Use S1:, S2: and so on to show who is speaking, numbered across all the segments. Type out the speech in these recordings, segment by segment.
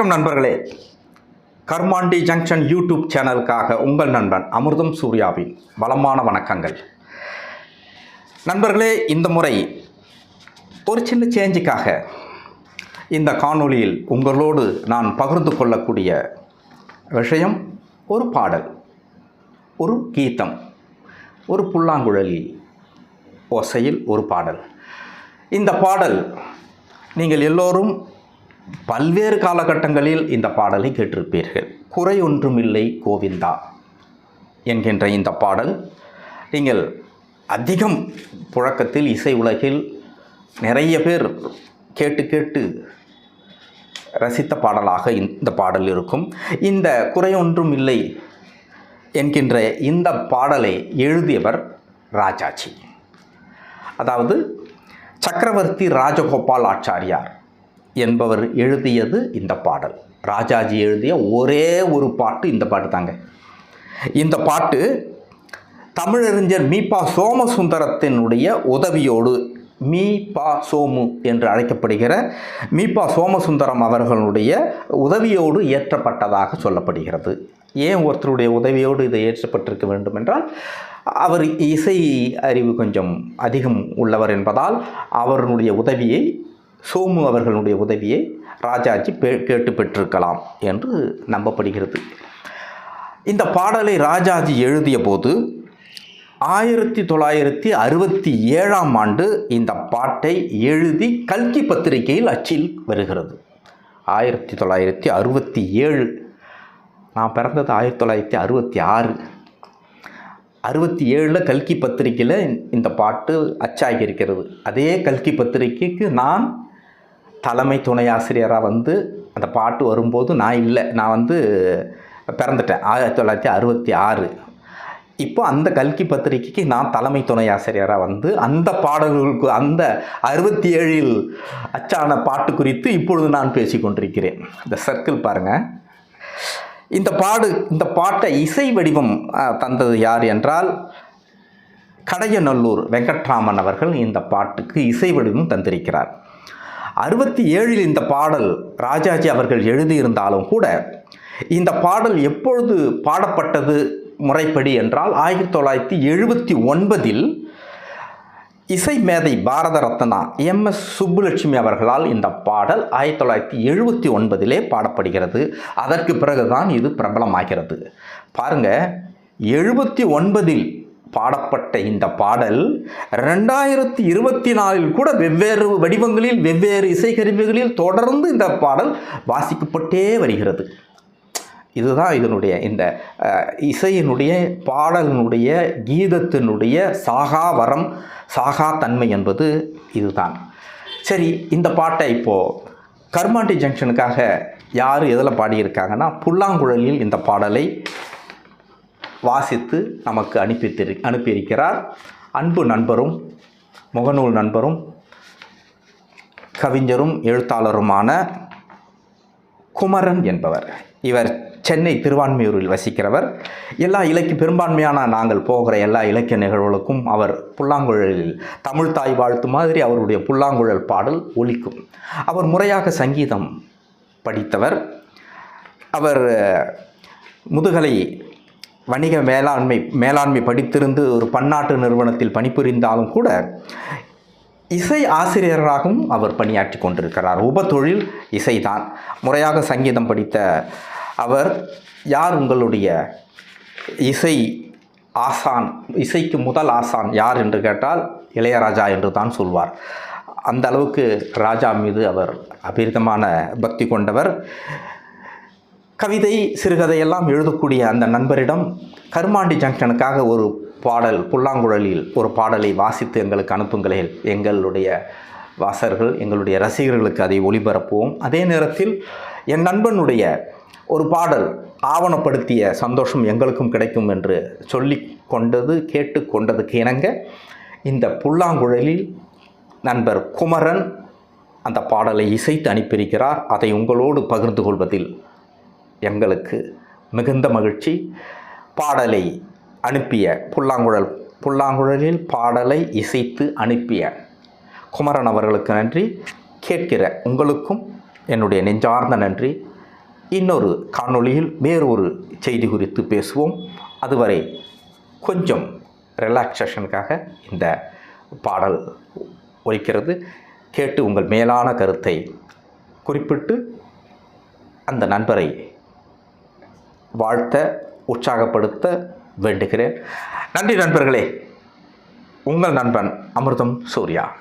S1: வணக்கம் நண்பர்களே. கர்மாண்டி junction YouTube சேனலுக்காக உங்கள் நண்பன் அமிர்தம் சூர்யாவின் வளமான வணக்கங்கள். நண்பர்களே, இந்த முறை ஒரு சின்ன சேஞ்சுக்காக இந்த காணொளியில் உங்களோடு நான் பகிர்ந்து கொள்ளக்கூடிய விஷயம் ஒரு பாடல், ஒரு கீதம், ஒரு புல்லாங்குழலி ஓசையில் ஒரு பாடல். இந்த பாடல் நீங்கள் எல்லோரும் பல்வேறு காலகட்டங்களில் இந்த பாடலை கேட்டிருப்பீர்கள். குறை ஒன்றுமில்லை கோவிந்தா என்கின்ற இந்த பாடல் நீங்கள் அதிகம் புழக்கத்தில் இசை உலகில் நிறைய பேர் கேட்டு கேட்டு ரசித்த பாடலாக இந்த பாடல் இருக்கும். இந்த குறை ஒன்றும் இல்லை என்கின்ற இந்த பாடலை எழுதியவர் ராஜாஜி, அதாவது சக்கரவர்த்தி ராஜகோபால் ஆச்சாரியார் என்பவர் எழுதியது இந்த பாடல். ராஜாஜி எழுதிய ஒரே ஒரு பாட்டு இந்த பாட்டு தாங்க. இந்த பாட்டு தமிழறிஞர் மீபா சோமசுந்தரத்தினுடைய உதவியோடு, மீபா சோமு என்று அழைக்கப்படுகிற மீபா சோமசுந்தரம் அவர்களுடைய உதவியோடு இயற்றப்பட்டதாக சொல்லப்படுகிறது. ஏன் ஒருத்தருடைய உதவியோடு இதை இயற்றப்பட்டிருக்க வேண்டும் என்றால், அவர் இசை அறிவு கொஞ்சம் அதிகம் உள்ளவர் என்பதால் அவர்களுடைய உதவியை, சோமு அவர்களுடைய உதவியை ராஜாஜி கேட்டு பெற்றிருக்கலாம் என்று நம்பப்படுகிறது. இந்த பாடலை ராஜாஜி எழுதிய போது 1967ஆம் ஆண்டு இந்த பாட்டை எழுதி கல்கி பத்திரிகையில் அச்சில் வருகிறது. 1967. நான் பிறந்தது 1966. 67 கல்கி பத்திரிகையில் இந்த பாட்டு அச்சாகி இருக்கிறது. அதே கல்கி பத்திரிகைக்கு நான் தலைமை துணை ஆசிரியராக அந்த பாட்டு வரும்போது நான் இல்லை, நான் பிறந்துட்டேன் 1966. இப்போ அந்த கல்கி பத்திரிகைக்கு நான் தலைமை துணை ஆசிரியராக அந்த பாடல்களுக்கு, அந்த 67இல் அச்சான பாட்டு குறித்து இப்பொழுது நான் பேசிக்கொண்டிருக்கிறேன். இந்த சர்க்கிள் பாருங்கள். இந்த பாட்டை இசை வடிவம் தந்தது யார் என்றால், கடையநல்லூர் வெங்கட்ராமன் அவர்கள் இந்த பாட்டுக்கு இசை வடிவம் தந்திருக்கிறார். 67இல் இந்த பாடல் ராஜாஜி அவர்கள் எழுதியிருந்தாலும் கூட, இந்த பாடல் எப்பொழுது பாடப்பட்டது முறைப்படி என்றால் 1979இல் இசை மேதை பாரத ரத்னா MS சுப்புலட்சுமி அவர்களால் இந்த பாடல் 1979இலே பாடப்படுகிறது. அதற்கு பிறகுதான் இது பிரபலமாகிறது. பாருங்கள், 79இல் பாடப்பட்ட இந்த பாடல் 2024இல் கூட வெவ்வேறு வடிவங்களில், வெவ்வேறு இசைக்கருவிகளில் தொடர்ந்து இந்த பாடல் வாசிக்கப்பட்டே வருகிறது. இதுதான் இதனுடைய, இந்த இசையினுடைய, பாடலினுடைய, கீதத்தினுடைய சாகாவரம், சாகா தன்மை என்பது இதுதான். சரி, இந்த பாட்டை இப்போது கர்மாண்டி ஜங்ஷனுக்காக யார் எதில் பாடியிருக்காங்கன்னா, புல்லாங்குழலில் இந்த பாடலை வாசித்து நமக்கு அனுப்பியிருக்கிறார் அன்பு நண்பரும், முகநூல் நண்பரும், கவிஞரும் எழுத்தாளருமான குமரன் என்பவர். இவர் சென்னை திருவான்மியூரில் வசிக்கிறவர். பெரும்பான்மையான நாங்கள் போகிற எல்லா இலக்கிய நிகழ்வுகளுக்கும் அவர் புல்லாங்குழலில், தமிழ் தாய் வாழ்த்து மாதிரி அவருடைய புல்லாங்குழல் பாடல் ஒலிக்கும். அவர் முறையாக சங்கீதம் படித்தவர். அவர் முதுகலை வணிக மேலாண்மை படித்திருந்து ஒரு பன்னாட்டு நிறுவனத்தில் பணிபுரிந்தாலும் கூட இசை ஆசிரியராகவும் அவர் பணியாற்றி கொண்டிருக்கிறார். உபத்தொழில் இசைதான். முறையாக சங்கீதம் படித்த அவர், யார் உங்களுடைய இசை ஆசான், இசைக்கு முதல் ஆசான் யார் என்று கேட்டால் இளையராஜா என்று தான் சொல்வார். அந்த அளவுக்கு ராஜா மீது அவர் அபரிதமான பக்தி கொண்டவர். கவிதை, சிறுகதையெல்லாம் எழுதக்கூடிய அந்த நண்பரிடம் கர்மாண்டி ஜங்ஷனுக்காக ஒரு பாடல், புல்லாங்குழலில் ஒரு பாடலை வாசித்து எங்களுக்கு அனுப்புங்களேன், எங்களுடைய வாசகர்கள், எங்களுடைய ரசிகர்களுக்கு அதை ஒளிபரப்புவோம். அதே நேரத்தில் என் நண்பனுடைய ஒரு பாடல் ஆவணப்படுத்திய சந்தோஷம் எங்களுக்கும் கிடைக்கும் என்று சொல்லி கேட்டு கொண்டதுக்கு இணங்க இந்த புல்லாங்குழலில் நண்பர் குமரன் அந்த பாடலை இசைத்து அனுப்பியிருக்கிறார். அதை உங்களோடு பகிர்ந்து கொள்வதில் எங்களுக்கு மிகுந்த மகிழ்ச்சி. பாடலை அனுப்பிய புல்லாங்குழலில் பாடலை இசைத்து அனுப்பிய குமரன் அவர்களுக்கு நன்றி. கேட்கிற உங்களுக்கும் என்னுடைய நெஞ்சார்ந்த நன்றி. இன்னொரு காணொளியில் வேறொரு செய்தி குறித்து பேசுவோம். அதுவரை கொஞ்சம் ரிலாக்ஸேஷனுக்காக இந்த பாடல் ஒலிக்கிறது. கேட்டு உங்கள் மேலான கருத்தை குறிப்பிட்டு அந்த நண்பரை வாழ்த்த உற்சாகப்படுத்த வேண்டுகிறேன். நன்றி நண்பர்களே. உங்கள் நண்பன் அமிர்தம் சூர்யா.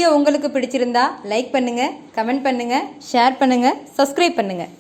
S2: வீடியோ உங்களுக்கு பிடிச்சிருந்தா லைக் பண்ணுங்கள், கமெண்ட் பண்ணுங்கள், ஷேர் பண்ணுங்கள், சப்ஸ்கிரைப் பண்ணுங்கள்.